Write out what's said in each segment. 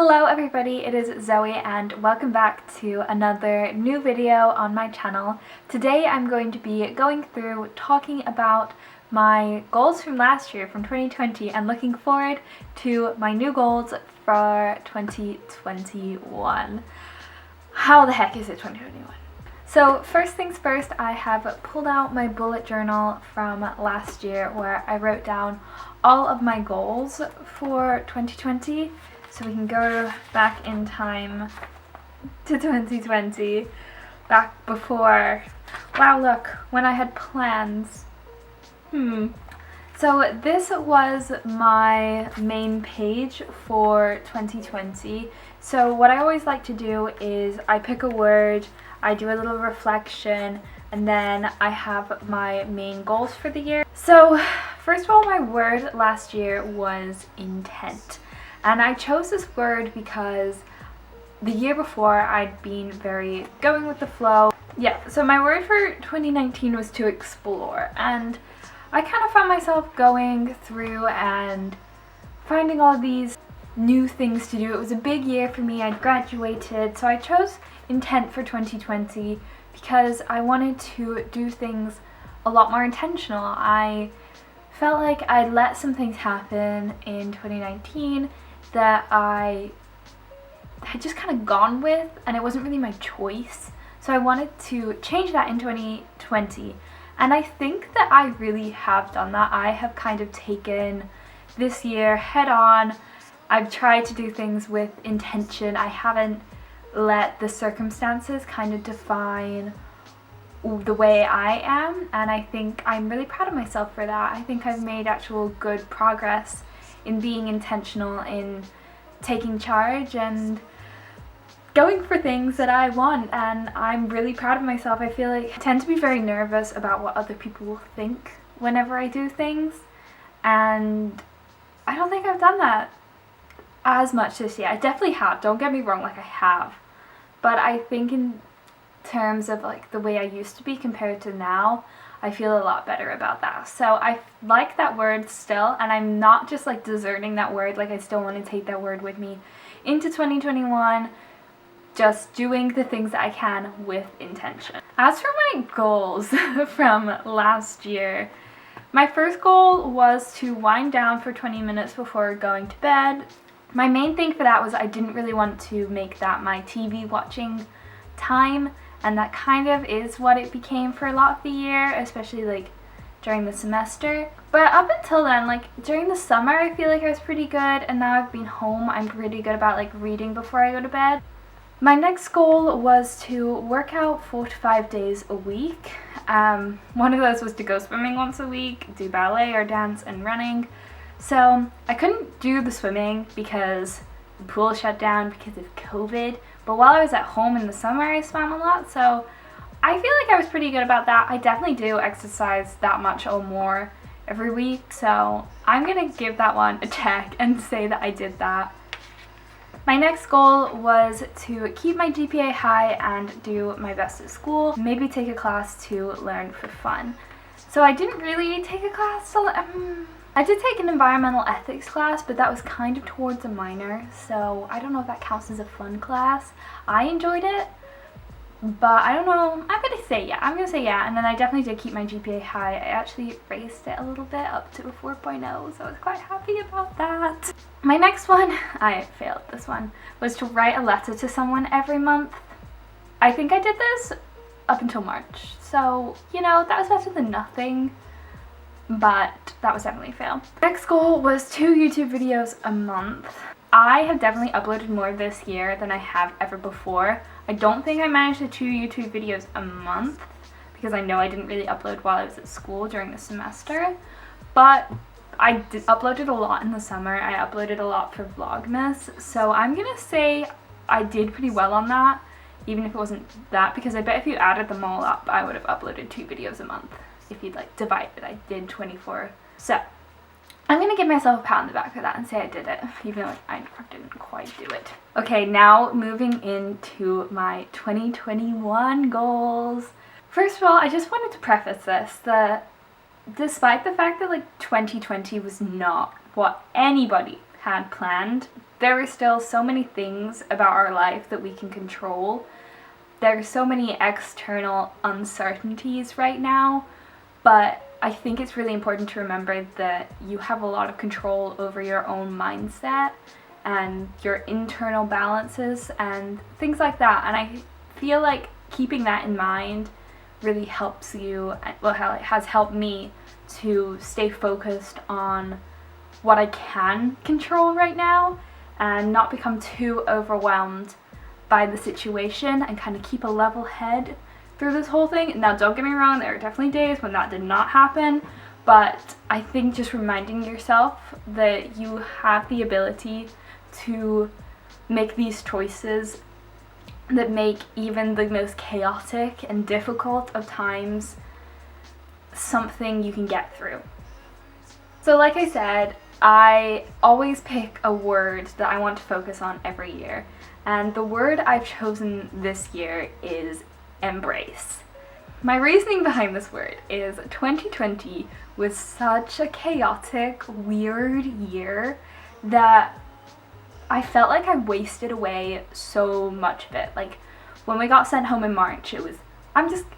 Hello everybody, it is Zoe and welcome back to another new video on my channel. Today I'm going to be going through talking about my goals from last year, from 2020, and looking forward to my new goals for 2021. How the heck is it 2021? So first things first, I have pulled out my bullet journal from last year where I wrote down all of my goals for 2020. So we can go back in time to 2020, back before, wow look, when I had plans. So this was my main page for 2020. So what I always like to do is I pick a word, I do a little reflection, and then I have my main goals for the year. So first of all, my word last year was intent. And I chose this word because the year before I'd been very going with the flow. Yeah, so my word for 2019 was to explore, and I kind of found myself going through and finding all these new things to do. It was a big year for me. I'd graduated, so I chose intent for 2020 because I wanted to do things a lot more intentional. I felt like I'd let some things happen in 2019 that I had just kind of gone with, and it wasn't really my choice. So I wanted to change that in 2020, and I think that I really have done that. I have kind of taken this year head on. I've tried to do things with intention. I haven't let the circumstances kind of define the way I am, and I think I'm really proud of myself for that. I think I've made actual good progress in being intentional, in taking charge and going for things that I want, and I'm really proud of myself. I feel like I tend to be very nervous about what other people will think whenever I do things, and I don't think I've done that as much this year. I definitely have, don't get me wrong, like I have, but I think in terms of like the way I used to be compared to now, I feel a lot better about that. So I like that word still, and I'm not just like deserting that word. Like I still want to take that word with me into 2021, just doing the things that I can with intention. As for my goals from last year, my first goal was to wind down for 20 minutes before going to bed. My main thing for that was I didn't really want to make that my TV watching time, and that kind of is what it became for a lot of the year, especially like during the semester. But up until then, like during the summer, I feel like I was pretty good, and now I've been home, I'm pretty good about like reading before I go to bed. My next goal was to work out 4 to 5 days a week. One of those was to go swimming once a week, do ballet or dance and running. So I couldn't do the swimming because the pool shut down because of COVID. But while I was at home in the summer, I swam a lot, so I feel like I was pretty good about that. I definitely do exercise that much or more every week, so I'm gonna give that one a check and say that I did that. My next goal was to keep my GPA high and do my best at school, maybe take a class to learn for fun. So I didn't really take a class, I did take an environmental ethics class, but that was kind of towards a minor, so I don't know if that counts as a fun class. I enjoyed it, but I don't know. I'm gonna say yeah, and then I definitely did keep my GPA high. I actually raised it a little bit up to a 4.0, so I was quite happy about that. My next one, I failed this one, was to write a letter to someone every month. I think I did this up until March, so you know, that was better than nothing. But that was definitely a fail. Next goal was 2 YouTube videos a month. I have definitely uploaded more this year than I have ever before. I don't think I managed the 2 YouTube videos a month because I know I didn't really upload while I was at school during the semester, but I did uploaded a lot in the summer. I uploaded a lot for Vlogmas, so I'm gonna say I did pretty well on that, even if it wasn't that, because I bet if you added them all up, I would have uploaded 2 videos a month. If you'd like divide it, I did 24. So I'm gonna give myself a pat on the back for that and say I did it, even though I didn't quite do it. Okay, now moving into my 2021 goals. First of all, I just wanted to preface this that despite the fact that like 2020 was not what anybody had planned, there are still so many things about our life that we can control. There are so many external uncertainties right now, but I think it's really important to remember that you have a lot of control over your own mindset and your internal balances and things like that. And I feel like keeping that in mind really helps you, well, it has helped me to stay focused on what I can control right now and not become too overwhelmed by the situation, and kind of keep a level head through this whole thing. Now, don't get me wrong, there are definitely days when that did not happen, but I think just reminding yourself that you have the ability to make these choices that make even the most chaotic and difficult of times something you can get through. So like I said, I always pick a word that I want to focus on every year, and the word I've chosen this year is embrace. My reasoning behind this word is 2020 was such a chaotic, weird year that I felt like I wasted away so much of it. Like, when we got sent home in March, it was,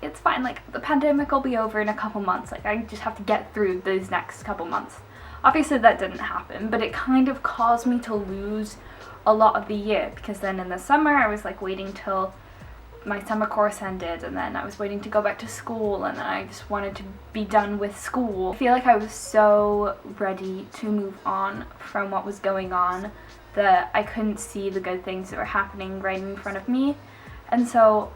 it's fine, like, the pandemic will be over in a couple months, like, I just have to get through those next couple months. Obviously that didn't happen, but it kind of caused me to lose a lot of the year, because then in the summer I was like waiting till my summer course ended, and then I was waiting to go back to school, and then I just wanted to be done with school. I feel like I was so ready to move on from what was going on that I couldn't see the good things that were happening right in front of me. And so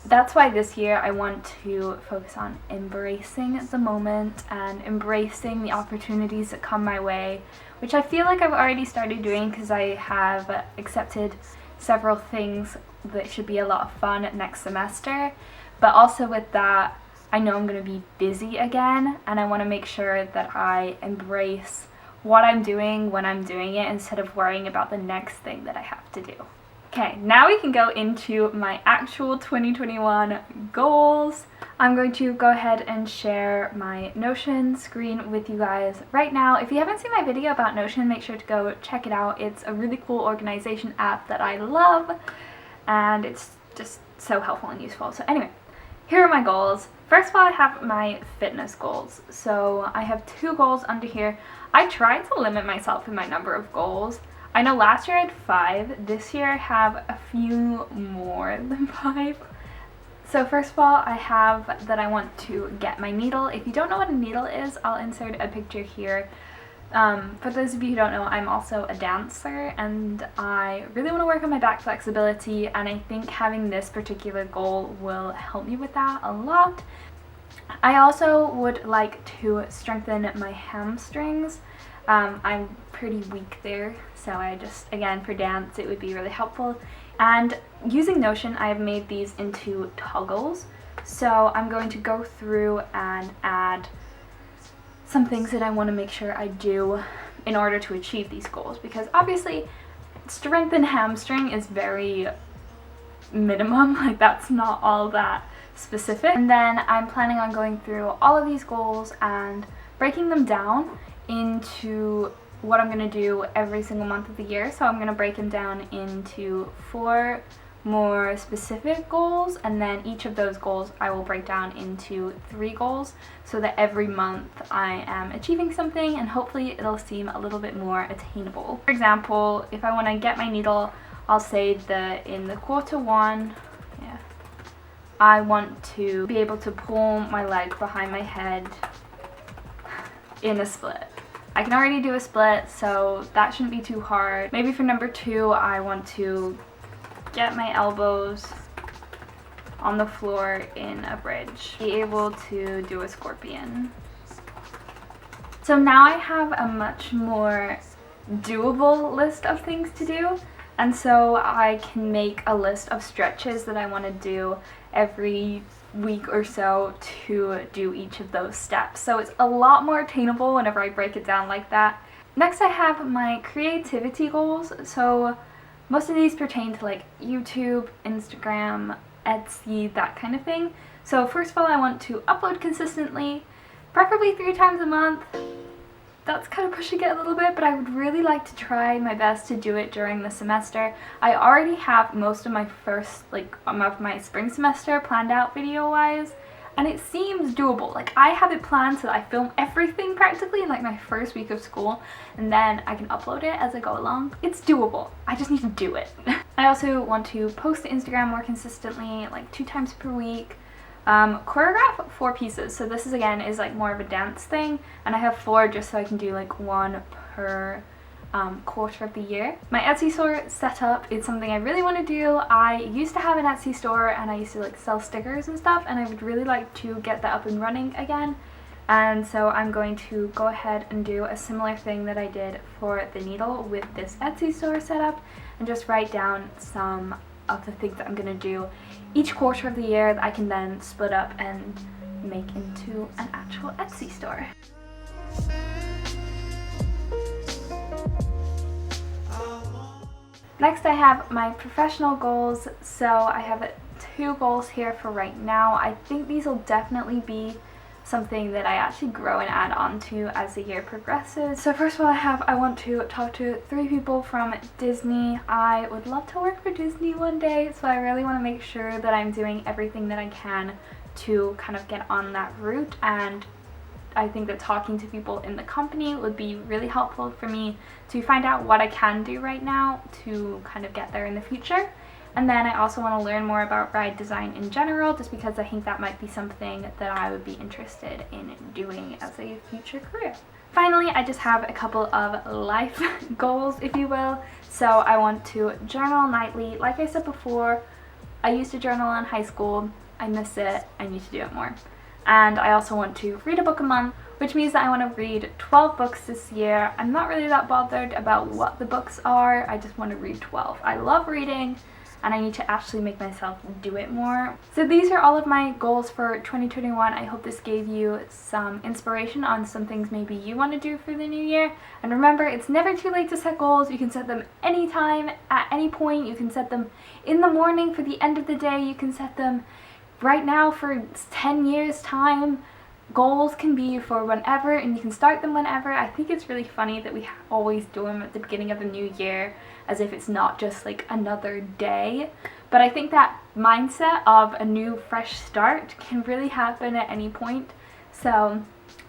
that's why this year I want to focus on embracing the moment and embracing the opportunities that come my way, which I feel like I've already started doing because I have accepted several things that should be a lot of fun next semester. But also with that, I know I'm going to be busy again, and I want to make sure that I embrace what I'm doing when I'm doing it instead of worrying about the next thing that I have to do. Okay, now we can go into my actual 2021 goals. I'm going to go ahead and share my Notion screen with you guys right now. If you haven't seen my video about Notion, make sure to go check it out. It's a really cool organization app that I love, and it's just so helpful and useful. So anyway, here are my goals. First of all, I have my fitness goals. So I have 2 goals under here. I tried to limit myself in my number of goals. I know last year I had 5, this year I have a few more than 5. So first of all, I have that I want to get my needle. If you don't know what a needle is, I'll insert a picture here. For those of you who don't know, I'm also a dancer, and I really want to work on my back flexibility, and I think having this particular goal will help me with that a lot. I also would like to strengthen my hamstrings. I'm pretty weak there, so I just, again, for dance it would be really helpful. And using Notion, I've made these into toggles, so I'm going to go through and add some things that I want to make sure I do in order to achieve these goals, because obviously strengthen hamstring is very minimum, like that's not all that specific. And then I'm planning on going through all of these goals and breaking them down into what I'm going to do every single month of the year. So I'm going to break them down into 4 more specific goals, and then each of those goals I will break down into 3 goals, so that every month I am achieving something and hopefully it'll seem a little bit more attainable. For example, if I want to get my needle, I'll say that in the quarter 1, I want to be able to pull my leg behind my head in a split. I can already do a split, so that shouldn't be too hard. Maybe for number 2, I want to get my elbows on the floor in a bridge. Be able to do a scorpion. So now I have a much more doable list of things to do, and so I can make a list of stretches that I want to do every week or so to do each of those steps. So it's a lot more attainable whenever I break it down like that. Next, I have my creativity goals. So most of these pertain to like YouTube, Instagram, Etsy, that kind of thing. So first of all, I want to upload consistently, preferably 3 times a month. that's kind of pushing it a little bit, but I would really like to try my best to do it during the semester. I already have most of my of my spring semester planned out video-wise, and it seems doable. Like, I have it planned so that I film everything practically in like my first week of school, and then I can upload it as I go along. It's doable. I just need to do it. I also want to post to Instagram more consistently, like 2 times per week. Choreograph 4 pieces. So this is like more of a dance thing, and I have 4 just so I can do like 1 per quarter of the year. My Etsy store setup is something I really want to do. I used to have an Etsy store and I used to like sell stickers and stuff, and I would really like to get that up and running again. And so I'm going to go ahead and do a similar thing that I did for the needle with this Etsy store setup, and just write down some of the things that I'm going to do each quarter of the year that I can then split up and make into an actual Etsy store. Next, I have my professional goals. So I have 2 goals here for right now. I think these will definitely be something that I actually grow and add on to as the year progresses. So first of all, I want to talk to 3 people from Disney. I would love to work for Disney one day, so I really want to make sure that I'm doing everything that I can to kind of get on that route, and I think that talking to people in the company would be really helpful for me to find out what I can do right now to kind of get there in the future. And then I also want to learn more about ride design in general, just because I think that might be something that I would be interested in doing as a future career. Finally, I just have a couple of life goals, if you will. So I want to journal nightly. Like I said before, I used to journal in high school. I miss it. I need to do it more. And I also want to read a book a month, which means that I want to read 12 books this year. I'm not really that bothered about what the books are. I just want to read 12. I love reading, and I need to actually make myself do it more. So these are all of my goals for 2021. I hope this gave you some inspiration on some things maybe you want to do for the new year. And remember, it's never too late to set goals. You can set them anytime, at any point. You can set them in the morning for the end of the day. You can set them right now for 10 years time. Goals can be for whenever, and you can start them whenever. I think it's really funny that we always do them at the beginning of the new year, as if it's not just like another day. But I think that mindset of a new fresh start can really happen at any point. So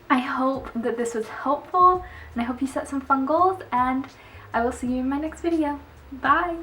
I hope that this was helpful, and I hope you set some fun goals, and I will see you in my next video. Bye!